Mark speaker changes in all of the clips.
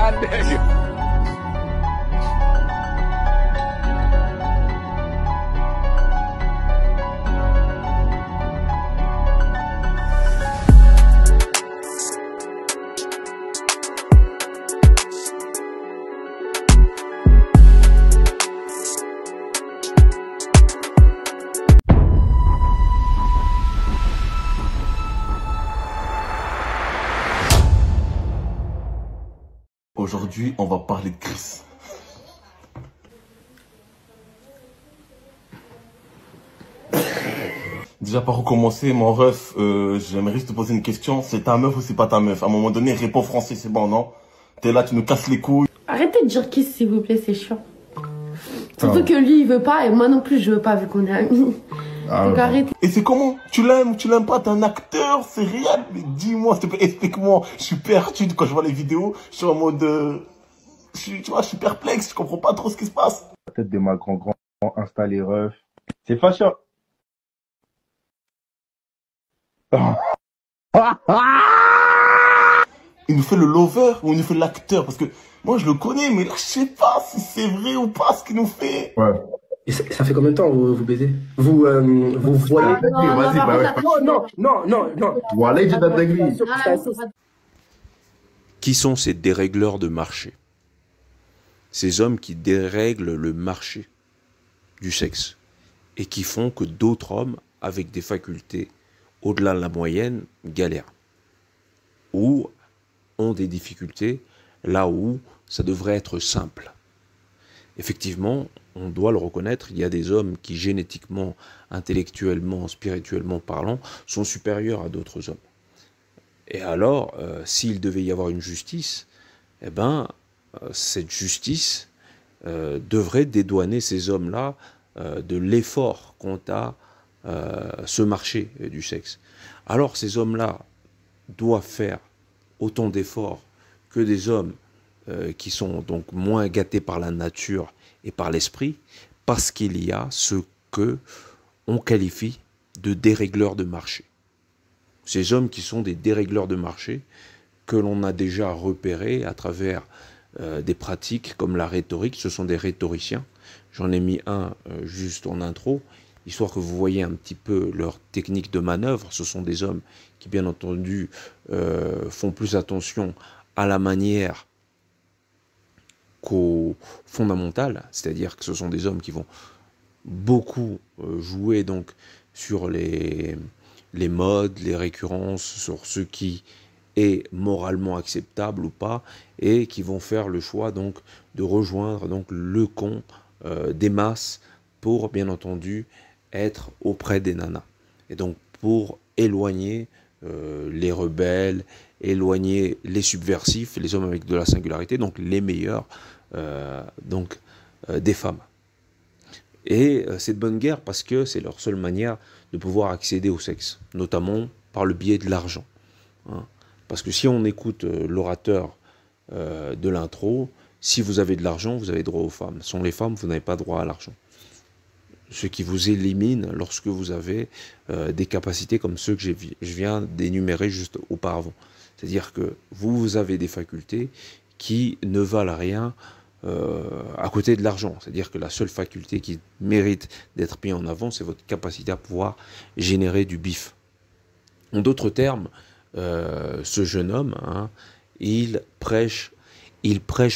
Speaker 1: God damn you.
Speaker 2: Aujourd'hui, on va parler de Chris. Déjà, par recommencer, mon ref, j'aimerais juste te poser une question. C'est ta meuf ou c'est pas ta meuf? À un moment donné, réponds français, c'est bon, non? T'es là, tu nous casses les couilles.
Speaker 3: Arrêtez de dire kiss, s'il vous plaît, c'est chiant. Surtout que lui, il veut pas et moi non plus, je veux pas vu qu'on est amis. Donc arrêtez.
Speaker 2: Et c'est comment? Tu l'aimes ou tu l'aimes pas? T'es un acteur, c'est réel. Mais dis-moi, s'il te plaît, explique-moi. Je suis perdu quand je vois les vidéos. Je suis en mode... tu vois, je suis perplexe, je comprends pas trop ce qui se passe.
Speaker 4: La tête de ma grand-grand installé ref. C'est fashion.
Speaker 2: Il nous fait le lover ou il nous fait l'acteur? Parce que moi, je le connais, mais là, je sais pas si c'est vrai ou pas ce qu'il nous fait.
Speaker 4: Ouais.
Speaker 5: Et ça fait combien de temps vous baisez? Vous voyez?
Speaker 4: Vas-y, bah ouais.
Speaker 5: Non.
Speaker 4: Voilà, j'ai de la grille.
Speaker 6: Qui sont ces dérégleurs de marché? Ces hommes qui dérèglent le marché du sexe et qui font que d'autres hommes avec des facultés au-delà de la moyenne galèrent ou ont des difficultés là où ça devrait être simple. Effectivement, on doit le reconnaître, il y a des hommes qui génétiquement, intellectuellement, spirituellement parlant, sont supérieurs à d'autres hommes. Et alors, s'il devait y avoir une justice, eh ben, cette justice devrait dédouaner ces hommes-là de l'effort quant à ce marché du sexe. Alors, ces hommes-là doivent faire autant d'efforts que des hommes qui sont donc moins gâtés par la nature et par l'esprit, parce qu'il y a ce que on qualifie de dérégleurs de marché. Ces hommes qui sont des dérégleurs de marché, que l'on a déjà repérés à travers des pratiques comme la rhétorique, ce sont des rhétoriciens. J'en ai mis un juste en intro, histoire que vous voyez un petit peu leur technique de manœuvre. Ce sont des hommes qui, bien entendu, font plus attention à la manière qu'au fondamental, c'est-à-dire que ce sont des hommes qui vont beaucoup jouer donc sur les modes, les récurrences, sur ce qui est moralement acceptable ou pas, et qui vont faire le choix donc de rejoindre donc le camp des masses pour bien entendu être auprès des nanas, et donc pour éloigner les rebelles, éloigner les subversifs, les hommes avec de la singularité, donc les meilleurs des femmes. Et c'est de bonne guerre parce que c'est leur seule manière de pouvoir accéder au sexe, notamment par le biais de l'argent. Hein. Parce que si on écoute l'orateur de l'intro, si vous avez de l'argent, vous avez droit aux femmes. Sans les femmes, vous n'avez pas droit à l'argent. Ce qui vous élimine lorsque vous avez des capacités comme ceux que je viens d'énumérer juste auparavant. C'est-à-dire que vous avez des facultés qui ne valent rien à côté de l'argent. C'est-à-dire que la seule faculté qui mérite d'être mise en avant, c'est votre capacité à pouvoir générer du bif. En d'autres termes, ce jeune homme, hein, il prêche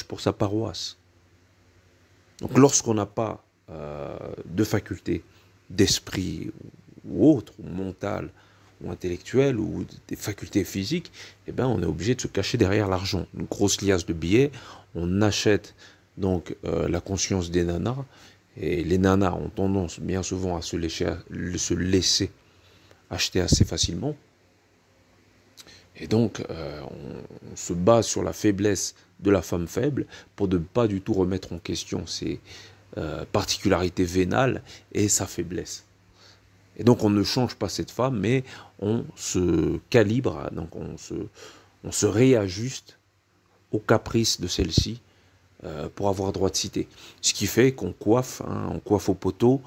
Speaker 6: pour sa paroisse. Donc lorsqu'on n'a pas de faculté d'esprit ou autre, ou mentale, ou intellectuelle, ou des facultés physiques, eh ben, on est obligé de se cacher derrière l'argent. Une grosse liasse de billets, on achète donc la conscience des nanas, et les nanas ont tendance bien souvent à se laisser acheter assez facilement. Et donc, on se base sur la faiblesse de la femme faible pour ne pas du tout remettre en question ses particularités vénales et sa faiblesse. Et donc, on ne change pas cette femme, mais on se calibre, donc on se réajuste aux caprices de celle-ci pour avoir droit de cité. Ce qui fait qu'on coiffe, hein, on coiffe au poteau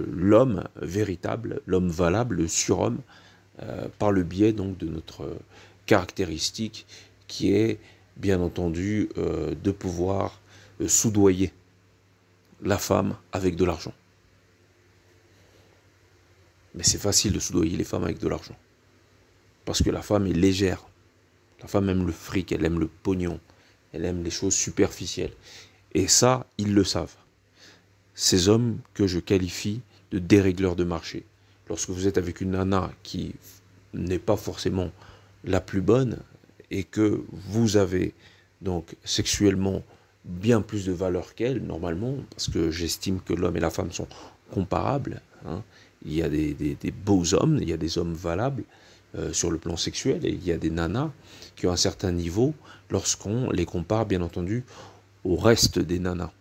Speaker 6: l'homme véritable, l'homme valable, le surhomme, par le biais donc de notre caractéristique qui est bien entendu de pouvoir soudoyer la femme avec de l'argent. Mais c'est facile de soudoyer les femmes avec de l'argent. Parce que la femme est légère. La femme aime le fric, elle aime le pognon. Elle aime les choses superficielles. Et ça, ils le savent. Ces hommes que je qualifie de dérégleurs de marché. Lorsque vous êtes avec une nana qui n'est pas forcément la plus bonne et que vous avez donc sexuellement bien plus de valeur qu'elle, normalement, parce que j'estime que l'homme et la femme sont comparables, hein. Il y a des beaux hommes, il y a des hommes valables sur le plan sexuel, et il y a des nanas qui ont un certain niveau lorsqu'on les compare, bien entendu, au reste des nanas,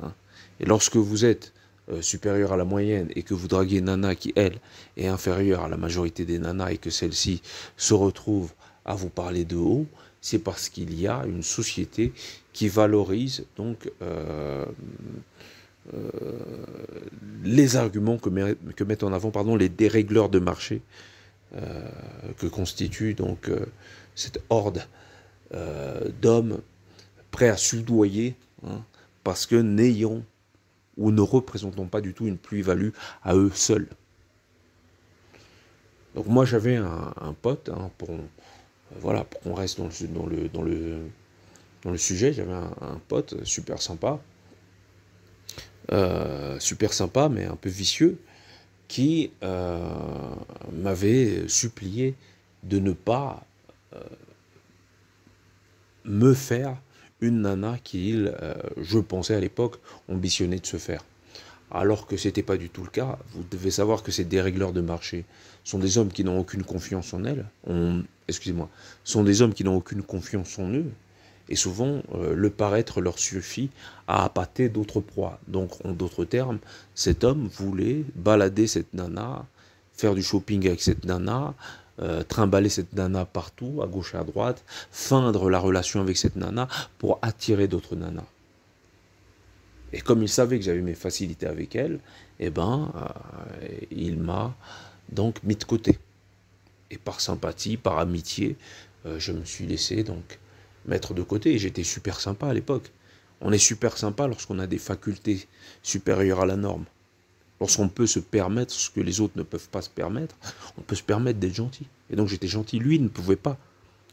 Speaker 6: hein. Et lorsque vous êtes supérieur à la moyenne et que vous draguez une nana qui, elle, est inférieure à la majorité des nanas et que celle-ci se retrouve à vous parler de haut, c'est parce qu'il y a une société qui valorise donc les arguments que mettent en avant les dérégleurs de marché que constitue donc cette horde d'hommes prêts à soudoyer, hein, parce que n'ayant ou ne représentons pas du tout une plus-value à eux seuls. Donc moi j'avais un pote, hein, pour qu'on reste dans le sujet, j'avais un pote super sympa mais un peu vicieux, qui m'avait supplié de ne pas me faire une nana qu'il, je pensais à l'époque, ambitionnait de se faire. Alors que ce n'était pas du tout le cas. Vous devez savoir que ces dérégleurs de marché sont des hommes qui n'ont aucune confiance en elles. Sont des hommes qui n'ont aucune confiance en eux. Et souvent, le paraître leur suffit à appâter d'autres proies. Donc, en d'autres termes, cet homme voulait balader cette nana, faire du shopping avec cette nana, trimballer cette nana partout, à gauche et à droite, feindre la relation avec cette nana pour attirer d'autres nanas. Et comme il savait que j'avais mes facilités avec elle, il m'a donc mis de côté. Et par sympathie, par amitié, je me suis laissé donc mettre de côté. Et j'étais super sympa à l'époque. On est super sympa lorsqu'on a des facultés supérieures à la norme. Lorsqu'on peut se permettre ce que les autres ne peuvent pas se permettre, on peut se permettre d'être gentil. Et donc j'étais gentil. Lui, il ne pouvait pas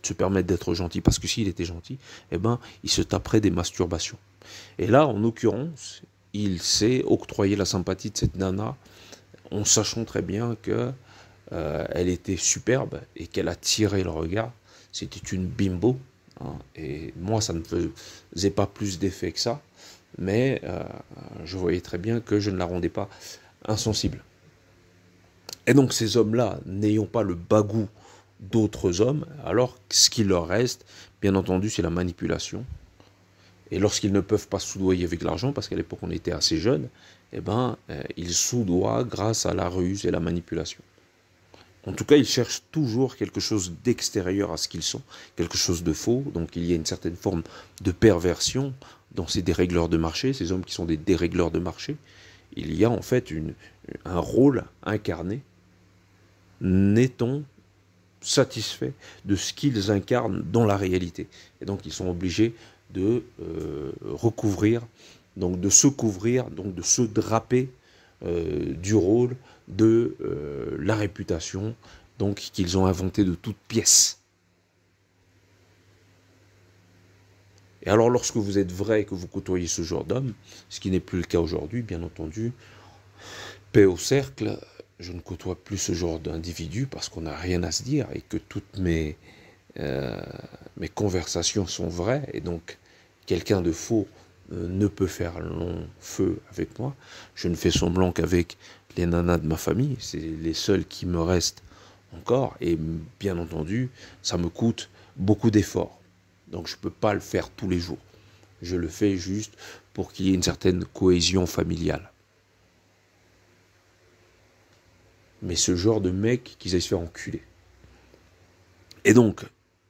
Speaker 6: se permettre d'être gentil, parce que s'il était gentil, il se taperait des masturbations. Et là, en l'occurrence, il s'est octroyé la sympathie de cette nana, en sachant très bien que elle était superbe et qu'elle attirait le regard. C'était une bimbo, hein, et moi, ça ne faisait pas plus d'effet que ça. Mais je voyais très bien que je ne la rendais pas insensible. Et donc ces hommes-là, n'ayant pas le bagou d'autres hommes, alors ce qui leur reste, bien entendu, c'est la manipulation. Et lorsqu'ils ne peuvent pas soudoyer avec l'argent, parce qu'à l'époque on était assez jeunes, ils soudoient grâce à la ruse et la manipulation. En tout cas, ils cherchent toujours quelque chose d'extérieur à ce qu'ils sont, quelque chose de faux. Donc il y a une certaine forme de perversion dans ces dérégleurs de marché, ces hommes qui sont des dérégleurs de marché. Il y a en fait un rôle incarné, n'étant satisfaits de ce qu'ils incarnent dans la réalité. Et donc ils sont obligés de recouvrir, donc de se couvrir, donc de se draper du rôle de la réputation, donc qu'ils ont inventé de toutes pièces. Et alors lorsque vous êtes vrai et que vous côtoyez ce genre d'homme, ce qui n'est plus le cas aujourd'hui, bien entendu, paix au cercle, je ne côtoie plus ce genre d'individu parce qu'on n'a rien à se dire et que toutes mes conversations sont vraies, et donc quelqu'un de faux ne peut faire long feu avec moi. Je ne fais semblant qu'avec les nanas de ma famille, c'est les seuls qui me restent encore, et bien entendu, ça me coûte beaucoup d'efforts. Donc je ne peux pas le faire tous les jours. Je le fais juste pour qu'il y ait une certaine cohésion familiale. Mais ce genre de mec qu'ils aillent se faire enculer. Et donc,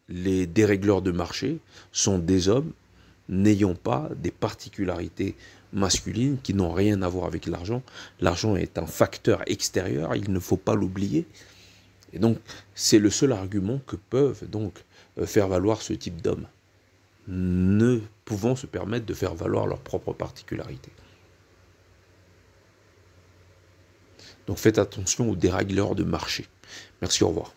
Speaker 6: les dérégleurs de marché sont des hommes n'ayant pas des particularités masculines qui n'ont rien à voir avec l'argent. L'argent est un facteur extérieur, il ne faut pas l'oublier. Et donc, c'est le seul argument que peuvent donc faire valoir ce type d'hommes, ne pouvant se permettre de faire valoir leurs propres particularités. Donc faites attention aux dérégleurs de marché. Merci, au revoir.